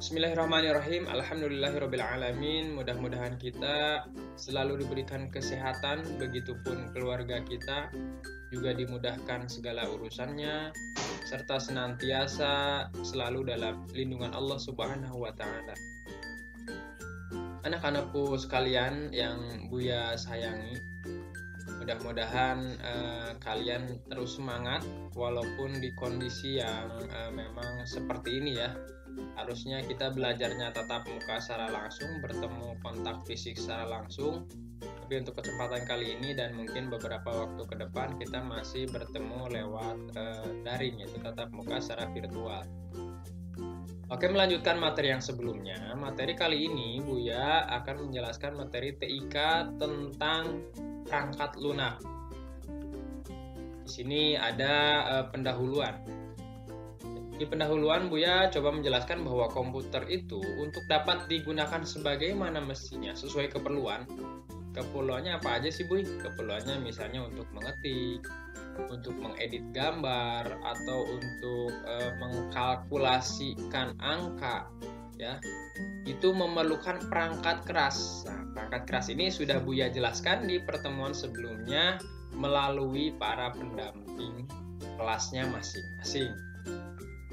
Bismillahirrahmanirrahim. Alhamdulillahirrabbilalamin. Mudah-mudahan kita selalu diberikan kesehatan, begitupun keluarga kita juga dimudahkan segala urusannya, serta senantiasa selalu dalam lindungan Allah Subhanahu wa Ta'ala. Anak-anakku sekalian yang Buya sayangi, mudah-mudahan kalian terus semangat walaupun di kondisi yang memang seperti ini ya. Harusnya kita belajarnya tatap muka secara langsung, bertemu kontak fisik secara langsung. Tapi untuk kesempatan kali ini dan mungkin beberapa waktu ke depan kita masih bertemu lewat daring, yaitu tatap muka secara virtual. Oke, melanjutkan materi yang sebelumnya. Materi kali ini Buya akan menjelaskan materi TIK tentang perangkat lunak. Di sini ada pendahuluan. Di pendahuluan Buya coba menjelaskan bahwa komputer itu untuk dapat digunakan sebagaimana mestinya sesuai keperluan. Keperluannya apa aja sih Buy? Keperluannya misalnya untuk mengetik, untuk mengedit gambar, atau untuk mengkalkulasikan angka, ya. Itu memerlukan perangkat keras. Nah, perangkat keras ini sudah Buya jelaskan di pertemuan sebelumnya melalui para pendamping kelasnya masing-masing.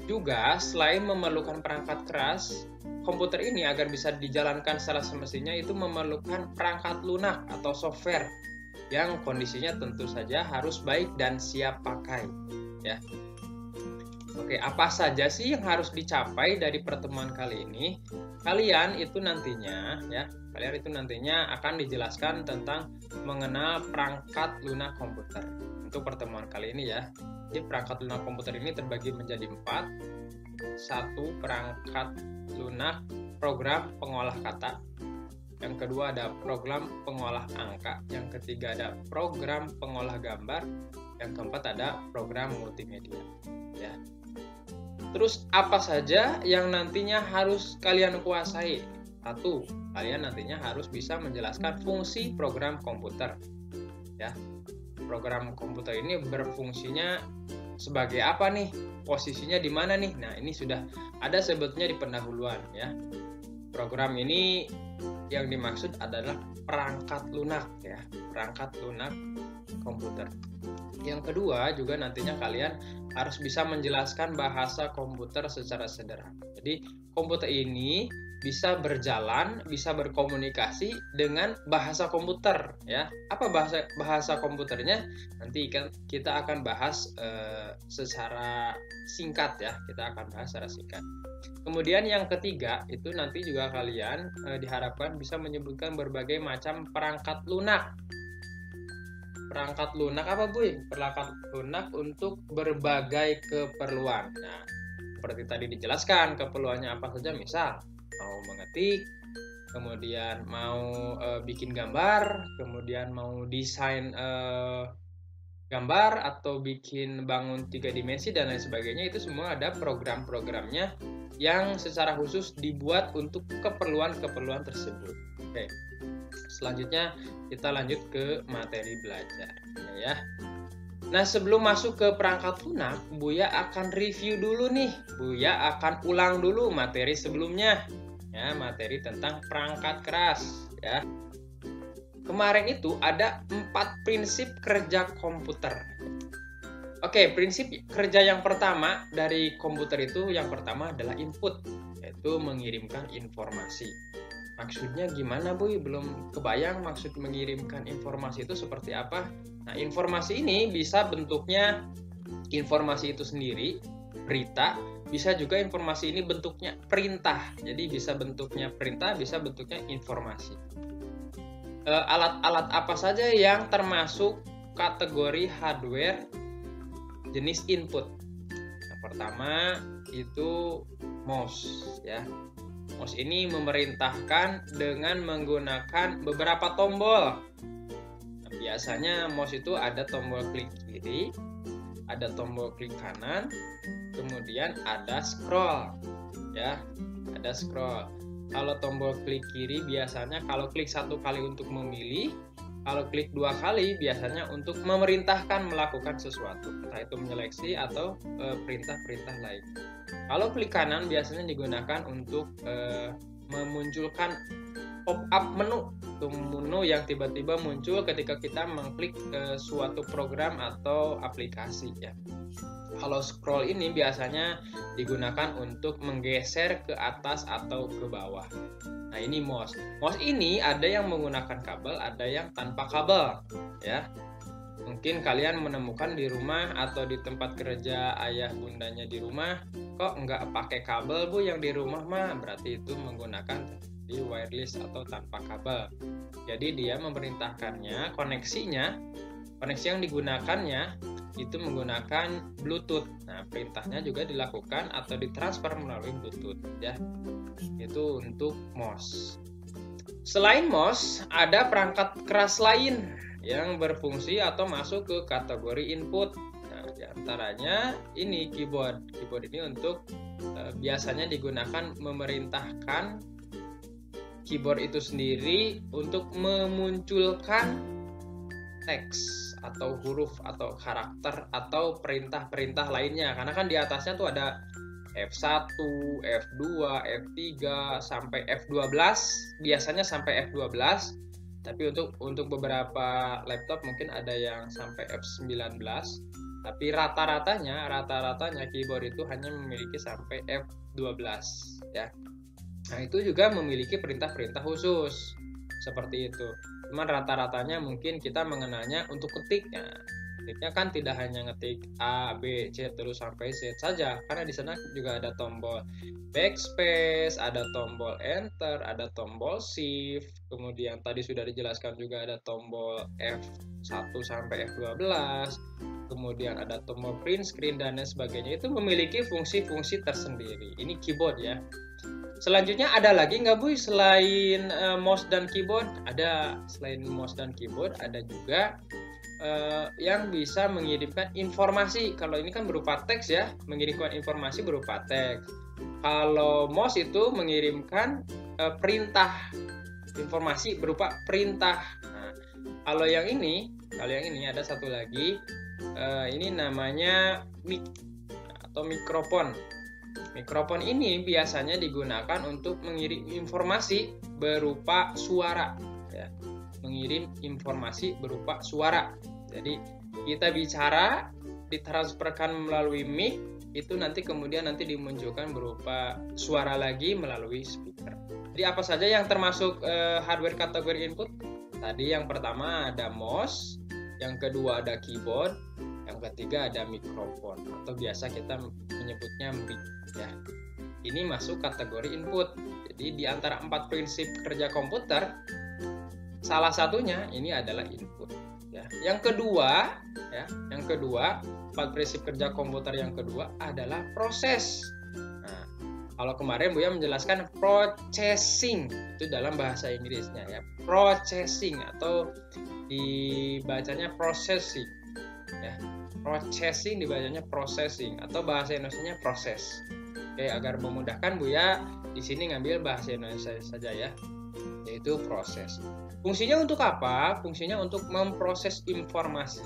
Juga selain memerlukan perangkat keras, komputer ini agar bisa dijalankan secara semestinya itu memerlukan perangkat lunak atau software yang kondisinya tentu saja harus baik dan siap pakai, ya. Oke, apa saja sih yang harus dicapai dari pertemuan kali ini? Kalian itu nantinya akan dijelaskan tentang mengenal perangkat lunak komputer. Untuk pertemuan kali ini ya. Jadi perangkat lunak komputer ini terbagi menjadi 4. 1. Perangkat lunak program pengolah kata. Yang kedua ada program pengolah angka. Yang ketiga ada program pengolah gambar. Yang keempat ada program multimedia. Ya. Terus apa saja yang nantinya harus kalian kuasai? 1. Kalian nantinya harus bisa menjelaskan fungsi program komputer. Ya. Program komputer ini berfungsinya sebagai apa nih? Posisinya di mana nih? Nah, ini sudah ada sebetulnya di pendahuluan ya. Program ini yang dimaksud adalah perangkat lunak ya, perangkat lunak komputer. Yang kedua juga nantinya kalian harus bisa menjelaskan bahasa komputer secara sederhana. Jadi komputer ini bisa berjalan, bisa berkomunikasi dengan bahasa komputer ya. Apa bahasa komputernya? Nanti kita akan bahas secara singkat ya. Kita akan bahas secara singkat. Kemudian yang ketiga itu nanti juga kalian diharapkan bisa menyebutkan berbagai macam perangkat lunak. Perangkat lunak apa Buy? Perangkat lunak untuk berbagai keperluan. Nah, seperti tadi dijelaskan keperluannya apa saja, misal mau mengetik, kemudian mau bikin gambar, kemudian mau desain gambar atau bikin bangun 3 dimensi dan lain sebagainya, itu semua ada program-programnya yang secara khusus dibuat untuk keperluan-keperluan tersebut. Oke. Selanjutnya kita lanjut ke materi belajar ya. Nah, sebelum masuk ke perangkat lunak, Buya akan review dulu nih. Buya akan ulang dulu materi sebelumnya. Ya, materi tentang perangkat keras ya. Kemarin itu ada 4 prinsip kerja komputer. Oke, prinsip kerja yang pertama dari komputer itu yang pertama adalah input, yaitu mengirimkan informasi. Maksudnya gimana Boy? Belum kebayang maksud mengirimkan informasi itu seperti apa. Nah, informasi ini bisa bentuknya informasi itu sendiri, berita, bisa juga informasi ini bentuknya perintah. Jadi bisa bentuknya perintah, bisa bentuknya informasi. Alat-alat apa saja yang termasuk kategori hardware jenis input? Yang pertama itu mouse ya. Mouse ini memerintahkan dengan menggunakan beberapa tombol. Nah, biasanya mouse itu ada tombol klik kiri, ada tombol klik kanan, kemudian ada scroll. Ya, ada scroll. Kalau tombol klik kiri biasanya kalau klik 1 kali untuk memilih, Kalau klik 2 kali biasanya untuk memerintahkan melakukan sesuatu, entah itu menyeleksi atau perintah-perintah lain. Kalau klik kanan biasanya digunakan untuk memunculkan pop-up menu yang tiba-tiba muncul ketika kita mengklik suatu program atau aplikasi ya. Kalau scroll ini biasanya digunakan untuk menggeser ke atas atau ke bawah. Nah, ini mouse. Mouse ini ada yang menggunakan kabel, ada yang tanpa kabel ya. Mungkin kalian menemukan di rumah atau di tempat kerja ayah bundanya di rumah, kok nggak pakai kabel Bu yang di rumah mah, berarti itu menggunakan di wireless atau tanpa kabel. Jadi dia memerintahkannya, koneksi yang digunakannya itu menggunakan Bluetooth. Nah, perintahnya juga dilakukan atau ditransfer melalui Bluetooth ya. Itu untuk mouse. Selain mouse, ada perangkat keras lain yang berfungsi atau masuk ke kategori input. Nah, diantaranya ini keyboard. Keyboard ini untuk biasanya digunakan memerintahkan keyboard itu sendiri untuk memunculkan teks atau huruf atau karakter atau perintah-perintah lainnya. Karena kan di atasnya tuh ada F1, F2, F3 sampai F12, biasanya sampai F12. Tapi untuk beberapa laptop mungkin ada yang sampai F19. Tapi rata-ratanya keyboard itu hanya memiliki sampai F12 ya. Nah, itu juga memiliki perintah-perintah khusus seperti itu. Cuman rata-ratanya mungkin kita mengenalnya untuk ketiknya. Ketiknya kan tidak hanya ngetik A, B, C terus sampai Z saja, karena di sana juga ada tombol backspace, ada tombol enter, ada tombol shift, kemudian tadi sudah dijelaskan juga ada tombol F1 sampai F12, kemudian ada tombol print screen dan lain sebagainya. Itu memiliki fungsi-fungsi tersendiri. Ini keyboard ya. Selanjutnya ada lagi nggak Bu selain mouse dan keyboard? Ada, selain mouse dan keyboard ada juga yang bisa mengirimkan informasi. Kalau ini kan berupa teks ya, mengirimkan informasi berupa teks. Kalau mouse itu mengirimkan perintah, informasi berupa perintah. Nah, kalau yang ini ada satu lagi, ini namanya mic atau mikrofon. Mikrofon ini biasanya digunakan untuk mengirim informasi berupa suara ya. Mengirim informasi berupa suara. Jadi kita bicara ditransferkan melalui mic, itu nanti kemudian dimunculkan berupa suara lagi melalui speaker. Jadi apa saja yang termasuk hardware kategori input? Tadi yang pertama ada mouse, yang kedua ada keyboard, yang ketiga ada mikrofon atau biasa kita menyebutnya mic ya. Ini masuk kategori input. Jadi di antara 4 prinsip kerja komputer, salah satunya ini adalah input ya. Yang kedua, 4 prinsip kerja komputer yang kedua adalah proses. Nah, kalau kemarin Buya menjelaskan processing, itu dalam bahasa Inggrisnya ya. Processing atau dibacanya processing ya. Processing dibacanya processing atau bahasa Indonesianya proses. Oke, agar memudahkan Buya di sini ngambil bahasa Indonesia saja ya, yaitu proses. Fungsinya untuk apa? Fungsinya untuk memproses informasi.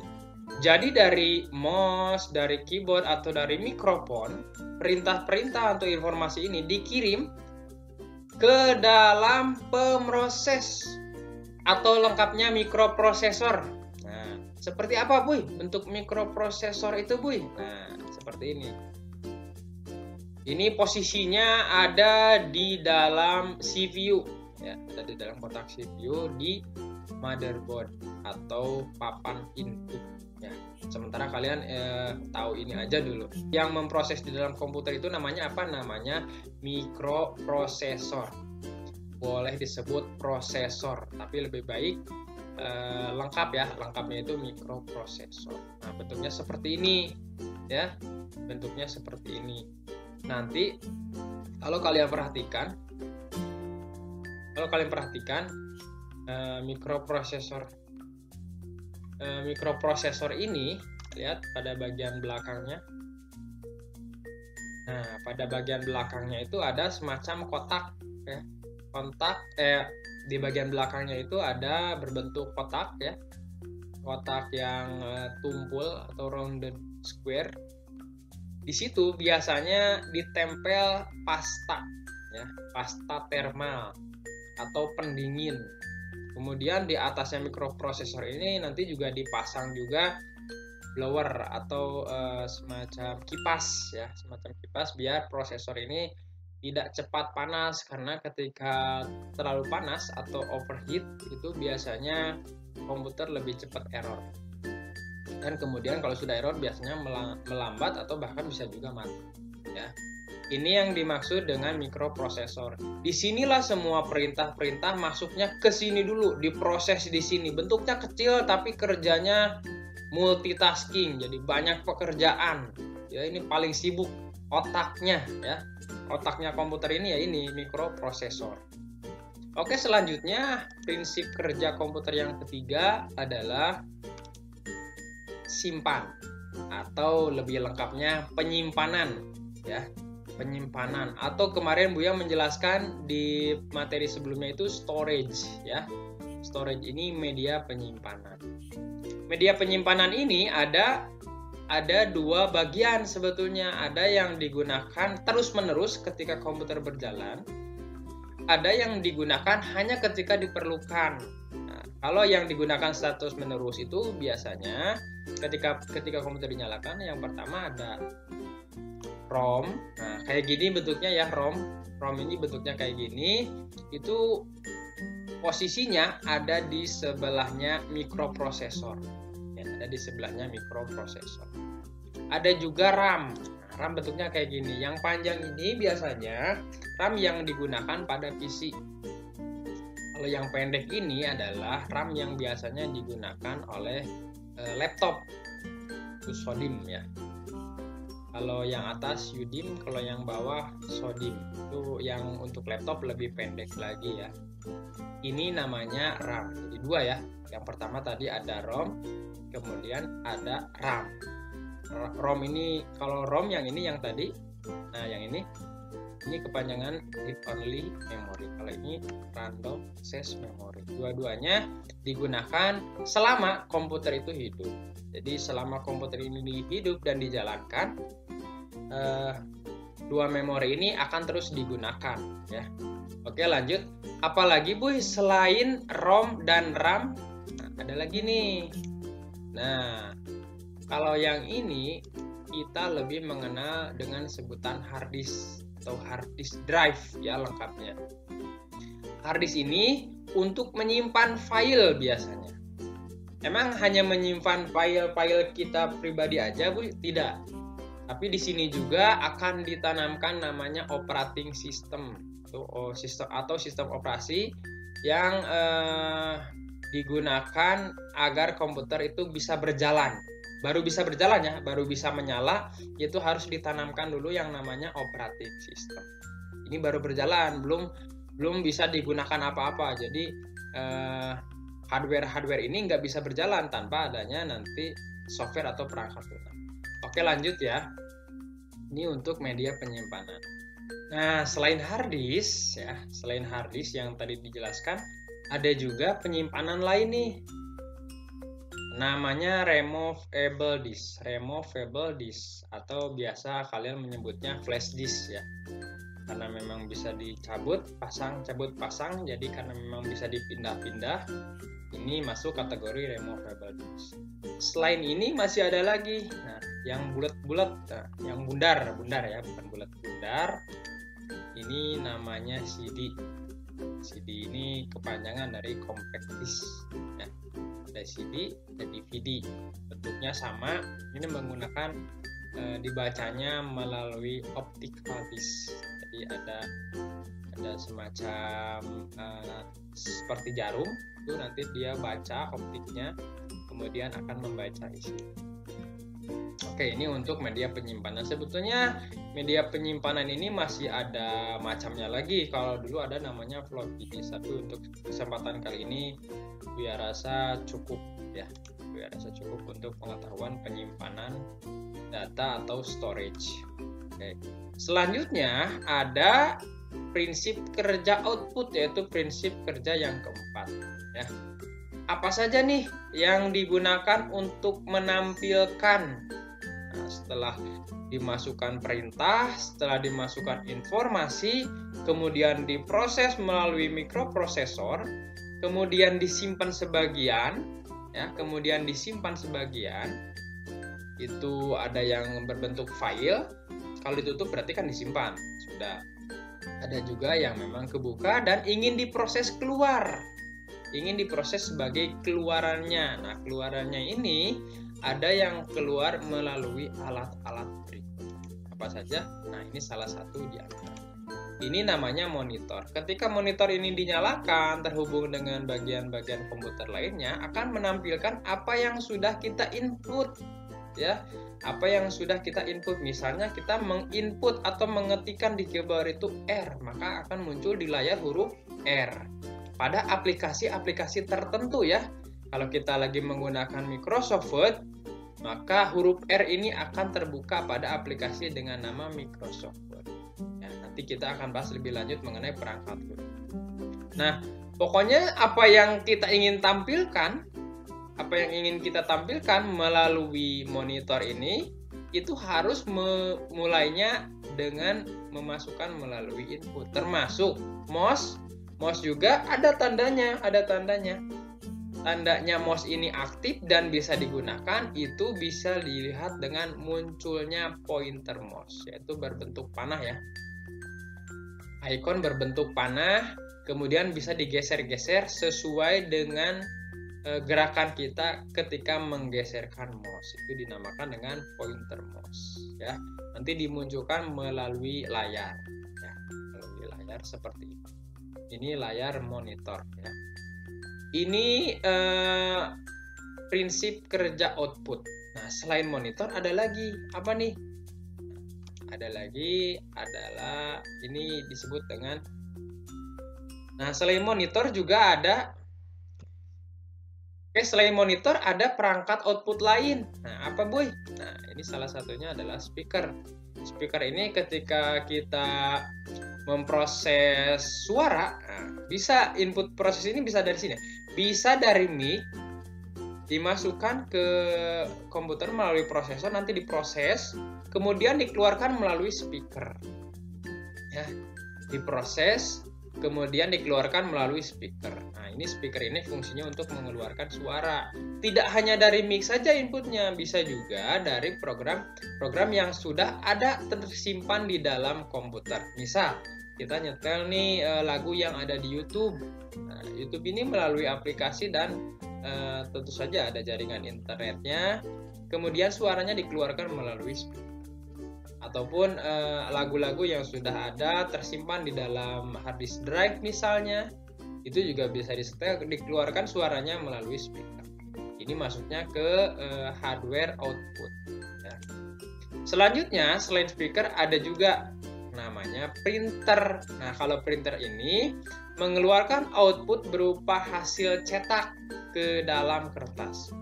Jadi dari mouse, dari keyboard atau dari mikrofon, perintah-perintah atau informasi ini dikirim ke dalam pemroses atau lengkapnya mikroprosesor. Nah, seperti apa Bu bentuk mikroprosesor itu Bu? Nah, seperti ini. Ini posisinya ada di dalam CPU ya, ada di dalam kotak CPU di motherboard atau papan input ya. Sementara kalian tahu ini aja dulu. Yang memproses di dalam komputer itu namanya apa? Namanya mikroprosesor. Boleh disebut prosesor, tapi lebih baik lengkap ya, lengkapnya itu mikroprosesor. Nah, bentuknya seperti ini ya, bentuknya seperti ini. Nanti kalau kalian perhatikan mikroprosesor ini, lihat pada bagian belakangnya. Nah, pada bagian belakangnya itu ada semacam kotak ya. Di bagian belakangnya itu ada berbentuk kotak ya, kotak yang tumpul atau rounded square. Di situ biasanya ditempel pasta ya, pasta thermal atau pendingin. Kemudian di atasnya mikroprosesor ini nanti juga dipasang juga blower atau semacam kipas ya, semacam kipas biar prosesor ini tidak cepat panas, karena ketika terlalu panas atau overheat itu biasanya komputer lebih cepat error. Dan kemudian kalau sudah error biasanya melambat atau bahkan bisa juga mati ya. Ini yang dimaksud dengan mikroprosesor. Disinilah semua perintah-perintah masuknya ke sini dulu, diproses di sini. Bentuknya kecil tapi kerjanya multitasking, jadi banyak pekerjaan. Ya, ini paling sibuk otaknya ya. Otaknya komputer ini ya ini mikroprosesor. Oke, selanjutnya prinsip kerja komputer yang ketiga adalah simpan atau lebih lengkapnya penyimpanan ya. Penyimpanan atau kemarin Buya menjelaskan di materi sebelumnya itu storage ya. Storage ini media penyimpanan. Media penyimpanan ini ada dua bagian sebetulnya. Ada yang digunakan terus-menerus ketika komputer berjalan. Ada yang digunakan hanya ketika diperlukan. Nah, kalau yang digunakan status menerus itu biasanya ketika komputer dinyalakan, yang pertama ada ROM. Nah, kayak gini bentuknya ya, ROM. ROM ini bentuknya kayak gini. Itu posisinya ada di sebelahnya mikroprosesor. Ya, ada di sebelahnya mikroprosesor. Ada juga RAM. Nah, RAM bentuknya kayak gini. Yang panjang ini biasanya RAM yang digunakan pada PC. Kalau yang pendek ini adalah RAM yang biasanya digunakan oleh laptop. Itu SODIMM ya. Kalau yang atas UDIMM, kalau yang bawah SODIMM. Itu yang untuk laptop lebih pendek lagi ya. Ini namanya RAM. Jadi dua ya. Yang pertama tadi ada ROM, kemudian ada RAM. ROM ini, kalau ROM yang ini yang tadi, nah yang ini kepanjangan read only memory. Kalau ini random access memory. Dua-duanya digunakan selama komputer itu hidup. Jadi selama komputer ini hidup dan dijalankan, dua memori ini akan terus digunakan ya. Oke, lanjut. Apalagi Bu selain ROM dan RAM? Nah, ada lagi nih. Nah, kalau yang ini kita lebih mengenal dengan sebutan hard disk atau hard disk drive ya lengkapnya. Hard disk ini untuk menyimpan file biasanya. Emang hanya menyimpan file-file kita pribadi aja Bu? Tidak. Tapi di sini juga akan ditanamkan namanya operating system atau sistem operasi yang digunakan agar komputer itu bisa berjalan. Baru bisa berjalan ya, baru bisa menyala, itu harus ditanamkan dulu yang namanya operating system. Ini baru berjalan, belum bisa digunakan apa-apa. Jadi hardware ini nggak bisa berjalan tanpa adanya nanti software atau perangkat lunak. Oke, lanjut ya. Ini untuk media penyimpanan. Nah, selain hard disk yang tadi dijelaskan, ada juga penyimpanan lain nih. Namanya removable disk atau biasa kalian menyebutnya flash disk ya. Karena memang bisa dicabut, pasang, jadi karena memang bisa dipindah-pindah, ini masuk kategori removable disk. Selain ini masih ada lagi. Nah, yang bulat-bulat, yang bundar ya, bukan bulat-bundar. Ini namanya CD. CD ini kepanjangan dari compact disk ya. Ada CD, ada DVD. Bentuknya sama. Ini menggunakan dibacanya melalui optical disk. Jadi ada semacam seperti jarum, itu nanti dia baca optiknya, kemudian akan membaca isi. Oke, ini untuk media penyimpanan. Sebetulnya media penyimpanan ini masih ada macamnya lagi. Kalau dulu ada namanya floppy disk. Tapi untuk kesempatan kali ini Buya rasa cukup ya. Buya rasa cukup untuk pengetahuan penyimpanan data atau storage. Oke. Selanjutnya ada prinsip kerja output, yaitu prinsip kerja yang keempat ya. Apa saja nih yang digunakan untuk menampilkan? Nah, setelah dimasukkan perintah, setelah dimasukkan informasi, kemudian diproses melalui mikroprosesor, kemudian disimpan sebagian ya, kemudian disimpan sebagian. Itu ada yang berbentuk file, kalau ditutup berarti kan disimpan sudah. Ada juga yang memang kebuka dan ingin diproses keluar, ingin diproses sebagai keluarannya. Nah, keluarannya ini ada yang keluar melalui alat-alat berikut. Apa saja? Nah, ini salah satu di antara. Ini namanya monitor. Ketika monitor ini dinyalakan, terhubung dengan bagian-bagian komputer lainnya, akan menampilkan apa yang sudah kita input ya, apa yang sudah kita input. Misalnya kita menginput atau mengetikkan di keyboard itu R, maka akan muncul di layar huruf R pada aplikasi-aplikasi tertentu ya. Kalau kita lagi menggunakan Microsoft Word, maka huruf R ini akan terbuka pada aplikasi dengan nama Microsoft Word ya. Nanti kita akan bahas lebih lanjut mengenai perangkat Word. Nah, pokoknya apa yang kita ingin tampilkan, apa yang ingin kita tampilkan melalui monitor ini, itu harus memulainya dengan memasukkan melalui input, termasuk mouse juga ada tandanya, tandanya mouse ini aktif dan bisa digunakan. Itu bisa dilihat dengan munculnya pointer mouse, yaitu berbentuk panah ya, icon berbentuk panah, kemudian bisa digeser-geser sesuai dengan gerakan kita ketika menggeserkan mouse. Itu dinamakan dengan pointer mouse ya. Nanti dimunculkan melalui layar ya, melalui layar seperti ini. Ini layar monitor ya. Ini prinsip kerja output. Nah, selain monitor ada lagi apa nih? Ada lagi adalah ini disebut dengan, nah selain monitor juga ada. Oke, selain monitor ada perangkat output lain. Nah, apa Boy? Nah, ini salah satunya adalah speaker. Speaker ini ketika kita memproses suara, nah, bisa input proses ini bisa dari sini. Bisa dari mic, dimasukkan ke komputer melalui prosesor, nanti diproses, kemudian dikeluarkan melalui speaker. Ya, diproses, kemudian dikeluarkan melalui speaker. Nah, ini speaker ini fungsinya untuk mengeluarkan suara. Tidak hanya dari mic saja inputnya, bisa juga dari program yang sudah ada tersimpan di dalam komputer. Misal, kita nyetel nih lagu yang ada di YouTube. Nah, YouTube ini melalui aplikasi dan tentu saja ada jaringan internetnya. Kemudian suaranya dikeluarkan melalui speaker. Ataupun lagu-lagu yang sudah ada tersimpan di dalam hard disk drive misalnya, itu juga bisa disetel, dikeluarkan suaranya melalui speaker. Ini masuknya ke hardware output ya. Selanjutnya selain speaker ada juga namanya printer. Nah, kalau printer ini mengeluarkan output berupa hasil cetak ke dalam kertas.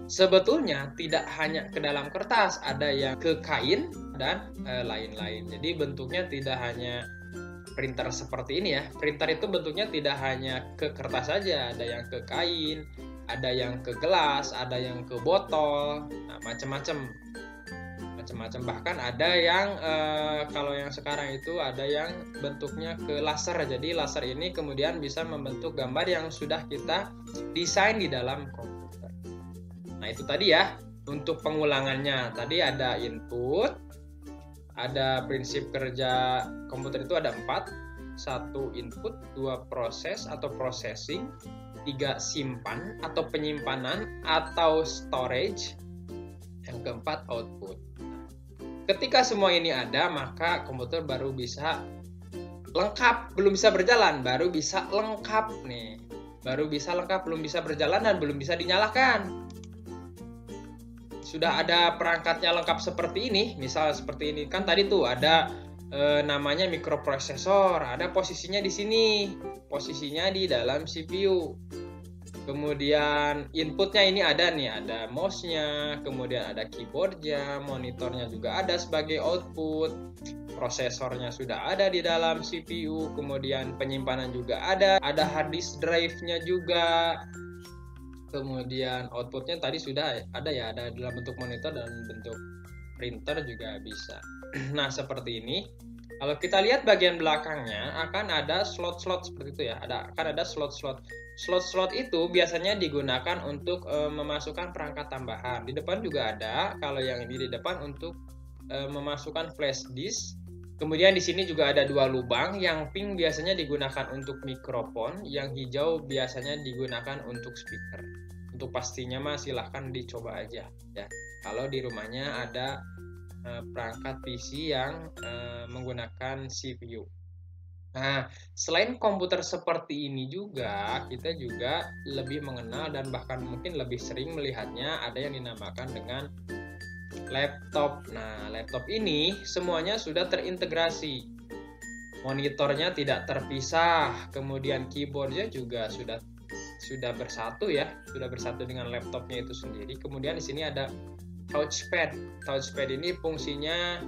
Sebetulnya tidak hanya ke dalam kertas, ada yang ke kain dan lain-lain. Jadi bentuknya tidak hanya printer seperti ini ya. Printer itu bentuknya tidak hanya ke kertas saja, ada yang ke kain, ada yang ke gelas, ada yang ke botol, nah, macam-macam. Bahkan ada yang kalau yang sekarang itu ada yang bentuknya ke laser. Jadi laser ini kemudian bisa membentuk gambar yang sudah kita desain di dalam komputer. Nah, itu tadi ya untuk pengulangannya. Tadi ada input, ada prinsip kerja komputer itu ada 4. 1 input, 2 proses atau processing, 3 simpan atau penyimpanan atau storage, yang keempat output. Ketika semua ini ada, maka komputer baru bisa lengkap. Belum bisa berjalan, baru bisa lengkap nih. Baru bisa lengkap, belum bisa berjalan dan belum bisa dinyalakan. Sudah ada perangkatnya lengkap seperti ini, misal seperti ini kan tadi tuh ada namanya mikroprosesor, ada posisinya di sini, posisinya di dalam CPU. Kemudian inputnya ini ada nih, ada mouse-nya, kemudian ada keyboard-nya, monitornya juga ada sebagai output, prosesornya sudah ada di dalam CPU, kemudian penyimpanan juga ada hard disk drive-nya juga, kemudian outputnya tadi sudah ada ya, ada dalam bentuk monitor dan bentuk printer juga bisa. Nah seperti ini. Kalau kita lihat bagian belakangnya akan ada slot-slot seperti itu ya, akan ada slot-slot. Slot-slot itu biasanya digunakan untuk memasukkan perangkat tambahan. Di depan juga ada, kalau yang ini di depan untuk memasukkan flash disk. Kemudian di sini juga ada 2 lubang, yang pink biasanya digunakan untuk mikrofon, yang hijau biasanya digunakan untuk speaker. Untuk pastinya mah silahkan dicoba aja ya. Kalau di rumahnya ada perangkat PC yang menggunakan CPU. Nah, selain komputer seperti ini juga, kita juga lebih mengenal dan bahkan mungkin lebih sering melihatnya ada yang dinamakan dengan laptop. Nah, laptop ini semuanya sudah terintegrasi. Monitornya tidak terpisah, kemudian keyboardnya juga sudah bersatu ya, sudah bersatu dengan laptopnya itu sendiri. Kemudian di sini ada touchpad. Touchpad ini fungsinya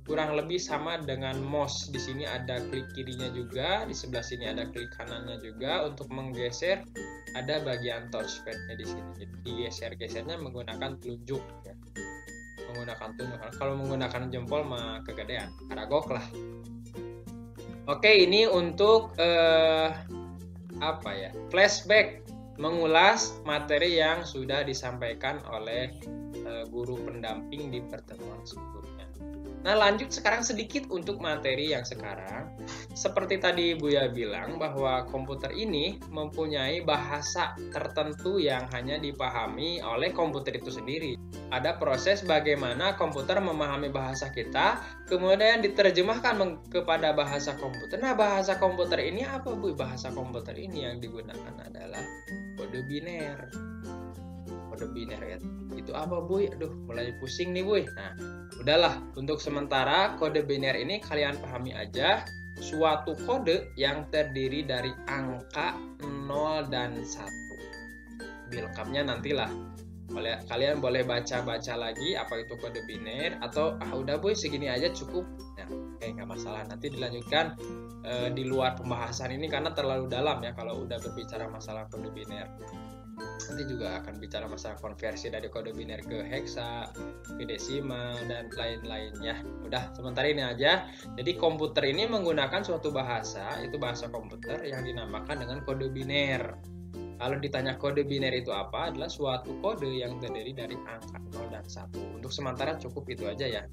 kurang lebih sama dengan mouse. Di sini ada klik kirinya juga, di sebelah sini ada klik kanannya juga. Untuk menggeser ada bagian touchpadnya di sini. Jadi digeser-gesernya menggunakan telunjuk ya. Menggunakan telunjuk. Kalau menggunakan jempol mah kegedean, karagok lah. Oke, ini untuk flashback, mengulas materi yang sudah disampaikan oleh guru pendamping di pertemuan sebelumnya. Nah, lanjut sekarang sedikit untuk materi yang sekarang. Seperti tadi Buya bilang bahwa komputer ini mempunyai bahasa tertentu yang hanya dipahami oleh komputer itu sendiri. Ada proses bagaimana komputer memahami bahasa kita, kemudian diterjemahkan kepada bahasa komputer. Nah, bahasa komputer ini apa, Bu? Bahasa komputer ini yang digunakan adalah kode biner. Kode biner ya. Itu apa, Bu? Aduh, mulai pusing nih, Bu. Nah, udahlah, untuk sementara kode biner ini kalian pahami aja, suatu kode yang terdiri dari angka 0 dan 1. Lebih lengkapnya nantilah. Kalian boleh baca-baca lagi apa itu kode biner, atau udah Bu, segini aja cukup. Nah, nggak masalah, nanti dilanjutkan di luar pembahasan ini karena terlalu dalam ya kalau udah berbicara masalah kode biner. Nanti juga akan bicara masalah konversi dari kode biner ke heksa, ke desimal, dan lain-lainnya. Udah, sementara ini aja. Jadi komputer ini menggunakan suatu bahasa, itu bahasa komputer yang dinamakan dengan kode biner. Kalau ditanya kode biner itu apa, adalah suatu kode yang terdiri dari angka 0 dan 1. Untuk sementara cukup itu aja ya.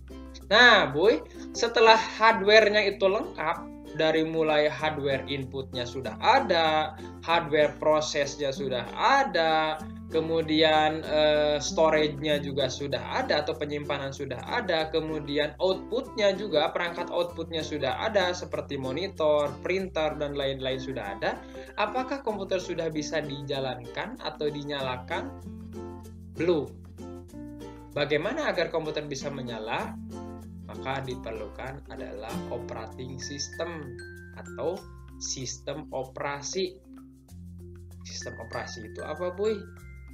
Nah, Boy, setelah hardware-nya itu lengkap, dari mulai hardware inputnya sudah ada, hardware prosesnya sudah ada, kemudian storage-nya juga sudah ada atau penyimpanan sudah ada, kemudian outputnya juga, perangkat outputnya sudah ada seperti monitor, printer, dan lain-lain sudah ada. Apakah komputer sudah bisa dijalankan atau dinyalakan? Belum. Bagaimana agar komputer bisa menyala? Maka diperlukan adalah operating system atau sistem operasi. Sistem operasi itu apa, Boy?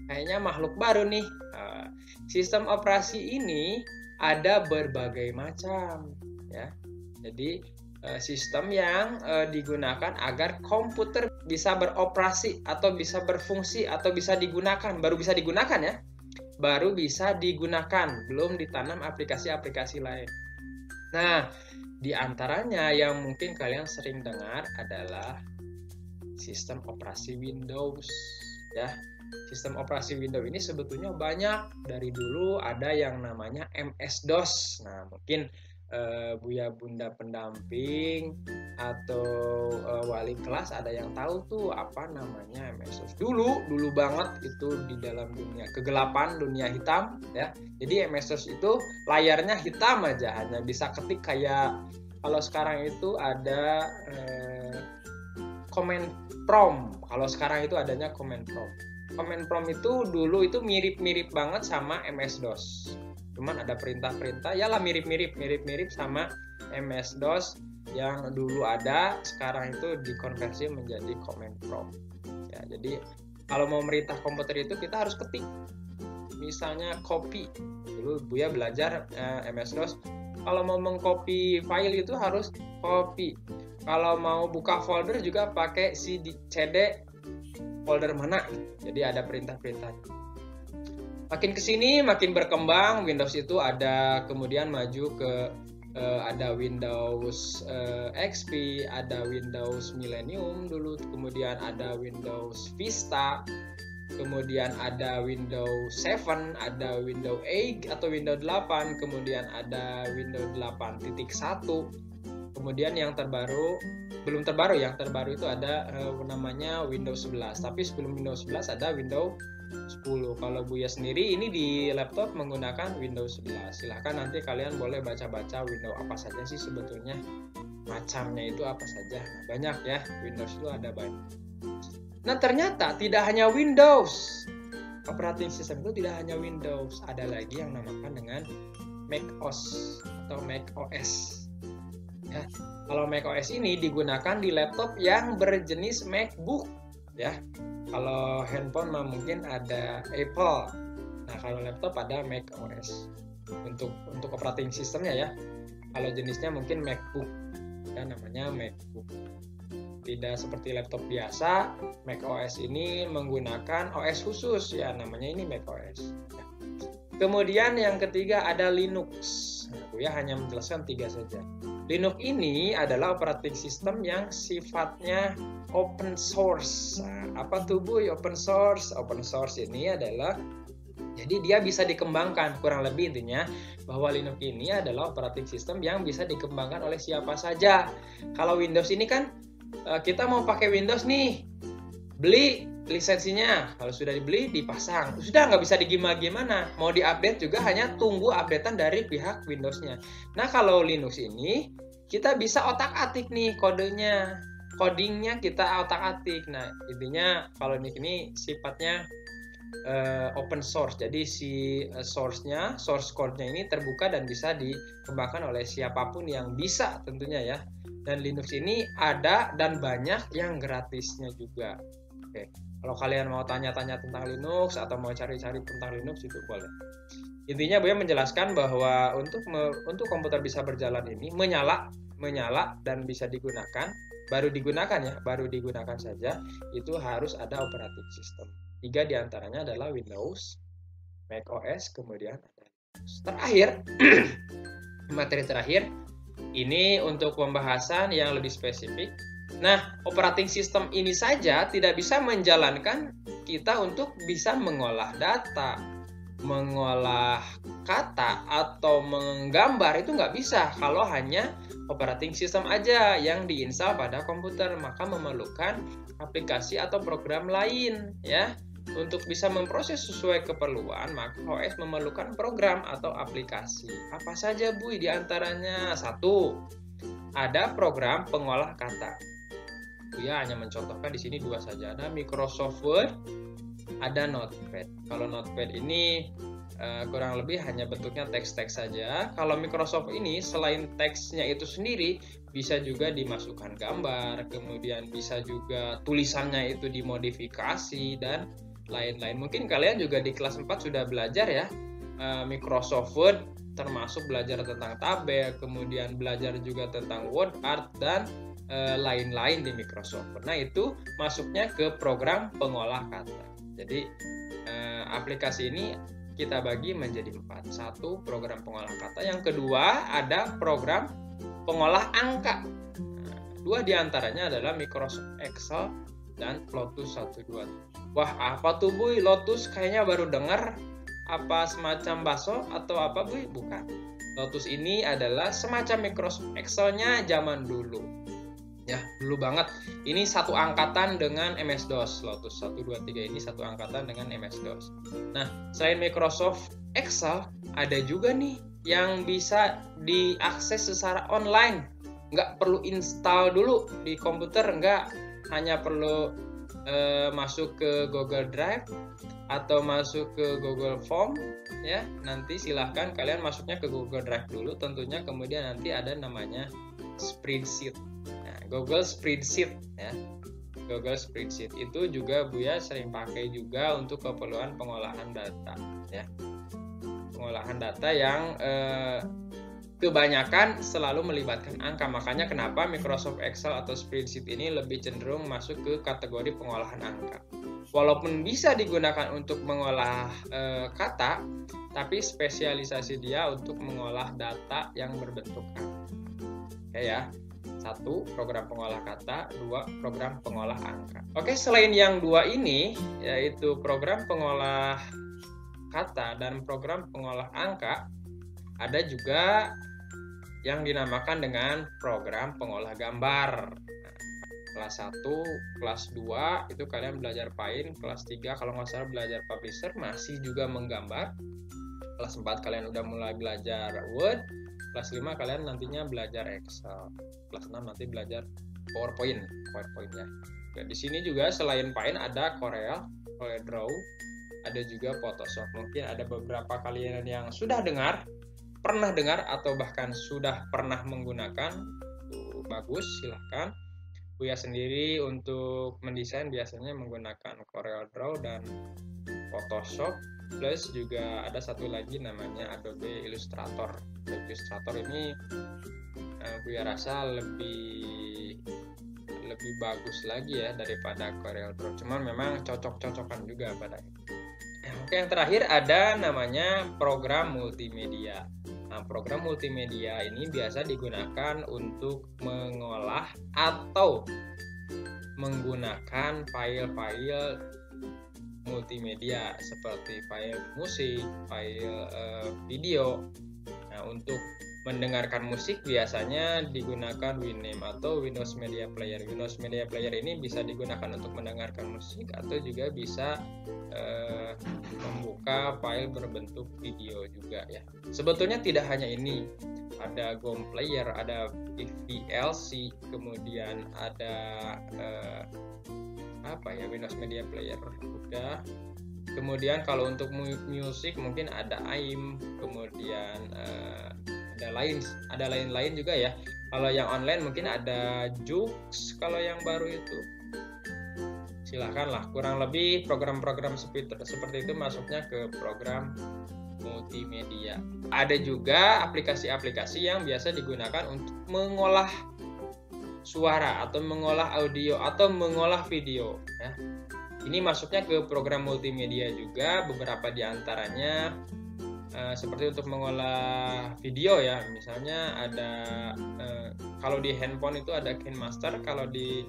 Kayaknya makhluk baru nih. Sistem operasi ini ada berbagai macam ya. Jadi sistem yang digunakan agar komputer bisa beroperasi atau bisa berfungsi atau bisa digunakan, baru bisa digunakan ya. Baru bisa digunakan, belum ditanam aplikasi-aplikasi lain. Nah, di antaranya yang mungkin kalian sering dengar adalah sistem operasi Windows ya. Sistem operasi Windows ini sebetulnya banyak. Dari dulu ada yang namanya MS-DOS. Nah, mungkin Buya Bunda pendamping atau wali kelas ada yang tahu tuh apa namanya MS-DOS. Dulu banget itu di dalam dunia kegelapan, dunia hitam ya. Jadi MS-DOS itu layarnya hitam aja, hanya bisa ketik kayak kalau sekarang itu ada command prompt. Kalau sekarang itu adanya command prompt. Command prompt itu dulu itu mirip-mirip banget sama MS-DOS. Cuman ada perintah-perintah, yalah mirip-mirip sama MS-DOS yang dulu ada, sekarang itu dikonversi menjadi command prompt. Ya, jadi Kalau mau merintah komputer itu kita harus ketik. Misalnya copy. Dulu Buya belajar MS-DOS. Kalau mau mengcopy file itu harus copy. Kalau mau buka folder juga pakai CD folder mana. Jadi ada perintah-perintah. Makin kesini makin berkembang. Windows itu ada kemudian maju ke ada Windows XP, ada Windows Millennium dulu, kemudian ada Windows Vista, kemudian ada Windows 7, ada Windows 8 atau Windows 8, kemudian ada Windows 8.1, kemudian yang terbaru, belum terbaru, yang terbaru itu ada namanya Windows 11, tapi sebelum Windows 11 ada Windows 10. Kalau Buya sendiri ini di laptop menggunakan Windows 11. Silahkan nanti kalian boleh baca-baca Windows apa saja sih sebetulnya, macamnya itu apa saja. Banyak ya, Windows itu ada banyak. Nah ternyata tidak hanya Windows, operating system itu tidak hanya Windows, ada lagi yang namakan dengan macOS atau macOS. Ya, kalau macOS ini digunakan di laptop yang berjenis MacBook, ya. Kalau handphone mah mungkin ada Apple. Nah kalau laptop ada macOS untuk operating sistemnya ya. Kalau jenisnya mungkin MacBook, ya namanya MacBook. Tidak seperti laptop biasa, macOS ini menggunakan OS khusus ya, namanya ini macOS. Ya. Kemudian yang ketiga ada Linux. Nah, Buya hanya menjelaskan 3 saja. Linux ini adalah operating system yang sifatnya open source. Nah, apa tuh Bu open source? Open source ini adalah, jadi dia bisa dikembangkan, kurang lebih intinya bahwa Linux ini adalah operating system yang bisa dikembangkan oleh siapa saja. Kalau Windows ini kan kita mau pakai Windows nih, beli lisensinya, kalau sudah dibeli dipasang, sudah nggak bisa digimana-gimana, mau diupdate juga hanya tunggu updatean dari pihak Windows-nya. Nah kalau Linux ini kita bisa otak-atik nih kodenya, codingnya kita otak-atik. Nah intinya kalau ini sifatnya open source, jadi si source-nya, source code-nya ini terbuka dan bisa dikembangkan oleh siapapun yang bisa tentunya ya. Dan Linux ini ada dan banyak yang gratisnya juga. Oke. Kalau kalian mau tanya-tanya tentang Linux atau mau cari-cari tentang Linux itu boleh. Intinya Buya menjelaskan bahwa untuk komputer bisa berjalan ini menyala dan bisa digunakan, baru digunakan saja itu harus ada operating system. 3 diantaranya adalah Windows, macOS, kemudian ada Linux. Terakhir, materi terakhir ini untuk pembahasan yang lebih spesifik. Nah, operating system ini saja tidak bisa menjalankan kita untuk bisa mengolah data, mengolah kata, atau menggambar, itu nggak bisa kalau hanya operating system aja yang diinstal pada komputer. Maka memerlukan aplikasi atau program lain ya. Untuk bisa memproses sesuai keperluan, maka OS memerlukan program atau aplikasi. Apa saja Bu di antaranya? 1. Ada program pengolah kata. Buya hanya mencontohkan di sini 2 saja. Ada Microsoft Word, ada Notepad. Kalau Notepad ini kurang lebih hanya bentuknya teks-teks saja. Kalau Microsoft ini selain teksnya itu sendiri, bisa juga dimasukkan gambar, kemudian bisa juga tulisannya itu dimodifikasi dan lain-lain. Mungkin kalian juga di kelas 4 sudah belajar ya Microsoft Word, termasuk belajar tentang tabel, kemudian belajar juga tentang word art dan lain-lain di Microsoft Word. Nah itu masuknya ke program pengolah kata. Jadi aplikasi ini kita bagi menjadi 4. 1 program pengolah kata, yang kedua ada program pengolah angka. 2 diantaranya adalah Microsoft Excel dan Lotus 123. Wah, apa tuh Bu? Lotus kayaknya baru dengar. Apa semacam bakso atau apa Bu? Bukan. Lotus ini adalah semacam Microsoft Excel-nya zaman dulu. Ya, dulu banget. Ini satu angkatan dengan MS-DOS. Lotus 123 ini satu angkatan dengan MS-DOS. Nah, selain Microsoft Excel, ada juga nih yang bisa diakses secara online. Nggak perlu install dulu di komputer, nggak. Hanya perlu masuk ke Google Drive atau masuk ke Google Form ya. Nanti silahkan kalian masuknya ke Google Drive dulu tentunya, kemudian nanti ada namanya spreadsheet. Nah, Google Spreadsheet ya. Google Spreadsheet. Itu juga Buya sering pakai juga untuk keperluan pengolahan data ya. Pengolahan data yang kebanyakan selalu melibatkan angka. Makanya kenapa Microsoft Excel atau Spreadsheet ini lebih cenderung masuk ke kategori pengolahan angka. Walaupun bisa digunakan untuk mengolah kata, tapi spesialisasi dia untuk mengolah data yang berbentuk angka. Oke ya. 1. Program pengolah kata, 2. Program pengolah angka. Oke, selain yang dua ini, yaitu program pengolah kata dan program pengolah angka, ada juga yang dinamakan dengan program pengolah gambar. Kelas 1, kelas 2 itu kalian belajar Paint, kelas 3 kalau nggak salah belajar Publisher, masih juga menggambar. Kelas 4 kalian udah mulai belajar Word, kelas 5 kalian nantinya belajar Excel, kelas 6 nanti belajar PowerPoint ya. Oke, di sini juga selain Paint ada Corel Draw, ada juga Photoshop. Mungkin ada beberapa kalian yang sudah pernah dengar atau bahkan sudah pernah menggunakan. Bagus, silahkan. Buya sendiri untuk mendesain biasanya menggunakan Corel Draw dan Photoshop, plus juga ada satu lagi namanya Adobe Illustrator. Illustrator ini Buya rasa lebih bagus lagi ya daripada Corel Draw. Cuman memang cocok-cocokan juga pada ini. Oke, yang terakhir ada namanya program multimedia. Nah, program multimedia ini biasa digunakan untuk mengolah atau menggunakan file-file multimedia seperti file musik, file video. Nah, untuk mendengarkan musik biasanya digunakan Winamp atau Windows Media Player. Windows Media Player ini bisa digunakan untuk mendengarkan musik atau juga bisa membuka file berbentuk video juga ya. Sebetulnya tidak hanya ini, ada GOM Player, ada VLC, kemudian ada Windows Media Player udah. Kemudian kalau untuk musik mungkin ada AIM, kemudian ada lain juga ya. Kalau yang online mungkin ada Joox kalau yang baru itu. Silakanlah, kurang lebih program-program seperti itu masuknya ke program multimedia. Ada juga aplikasi-aplikasi yang biasa digunakan untuk mengolah suara atau mengolah audio atau mengolah video ya. Ini masuknya ke program multimedia juga. Beberapa diantaranya seperti untuk mengolah video ya, misalnya ada kalau di handphone itu ada KineMaster, kalau di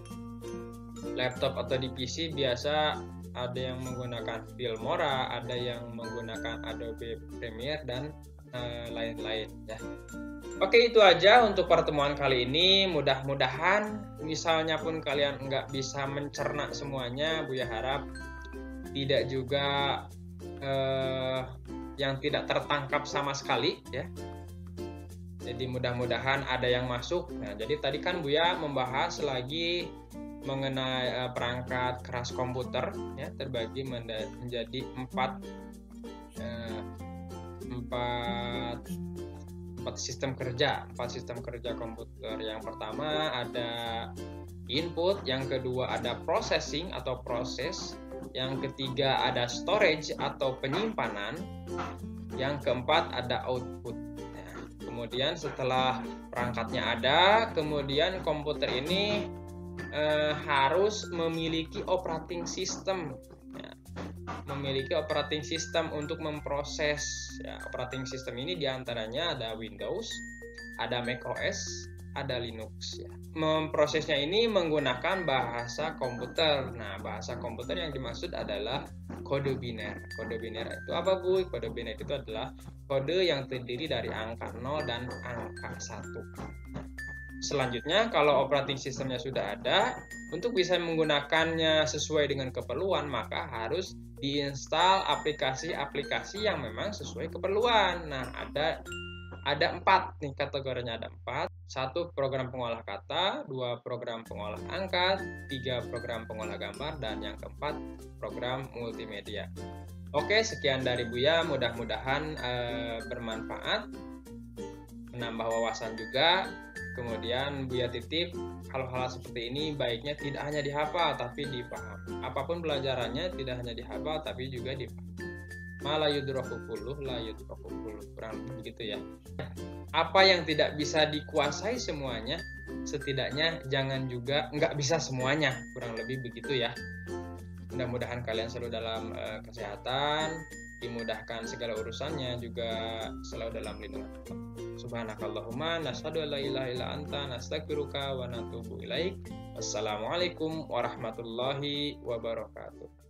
laptop atau di PC biasa ada yang menggunakan Filmora, ada yang menggunakan Adobe Premiere dan lain-lain ya. Oke, itu aja untuk pertemuan kali ini. Mudah-mudahan misalnya pun kalian nggak bisa mencerna semuanya, Buya harap tidak juga yang tidak tertangkap sama sekali ya. Jadi mudah-mudahan ada yang masuk. Nah, jadi tadi kan Buya membahas lagi mengenai perangkat keras komputer ya, terbagi menjadi empat sistem kerja komputer. Yang pertama ada input, yang kedua ada processing atau proses, yang ketiga ada storage atau penyimpanan, yang keempat ada output. Nah, kemudian setelah perangkatnya ada, kemudian komputer ini harus memiliki operating system ya. Memiliki operating system untuk memproses ya. Operating system ini diantaranya ada Windows, ada macOS, ada Linux ya. Memprosesnya ini menggunakan bahasa komputer. Nah, bahasa komputer yang dimaksud adalah kode biner. Kode biner itu apa, Bu? Kode biner itu adalah kode yang terdiri dari angka 0 dan angka 1. Selanjutnya, kalau operating sistemnya sudah ada, untuk bisa menggunakannya sesuai dengan keperluan, maka harus diinstal aplikasi-aplikasi yang memang sesuai keperluan. Nah, ada 4 nih kategorinya, ada 4. 1 program pengolah kata, 2 program pengolah angka, 3 program pengolah gambar, dan yang keempat program multimedia. Oke, sekian dari Buya, mudah-mudahan bermanfaat, menambah wawasan juga. Kemudian Buya titip, hal-hal seperti ini baiknya tidak hanya dihafal tapi dipahami. Apapun pelajarannya tidak hanya dihafal tapi juga dipahami. Ma la yudraku kulluh la yudraku kulluh. Kurang lebih begitu ya. Apa yang tidak bisa dikuasai semuanya, setidaknya jangan juga nggak bisa semuanya. Kurang lebih begitu ya. Mudah-mudahan kalian selalu dalam kesehatan, dimudahkan segala urusannya, juga selalu dalam lindungan Allah. Subhanakallahumma nasyhadu an la ilaha illa anta nastaghfiruka wa natubu ilaik. Wassalamualaikum warahmatullahi wabarakatuh.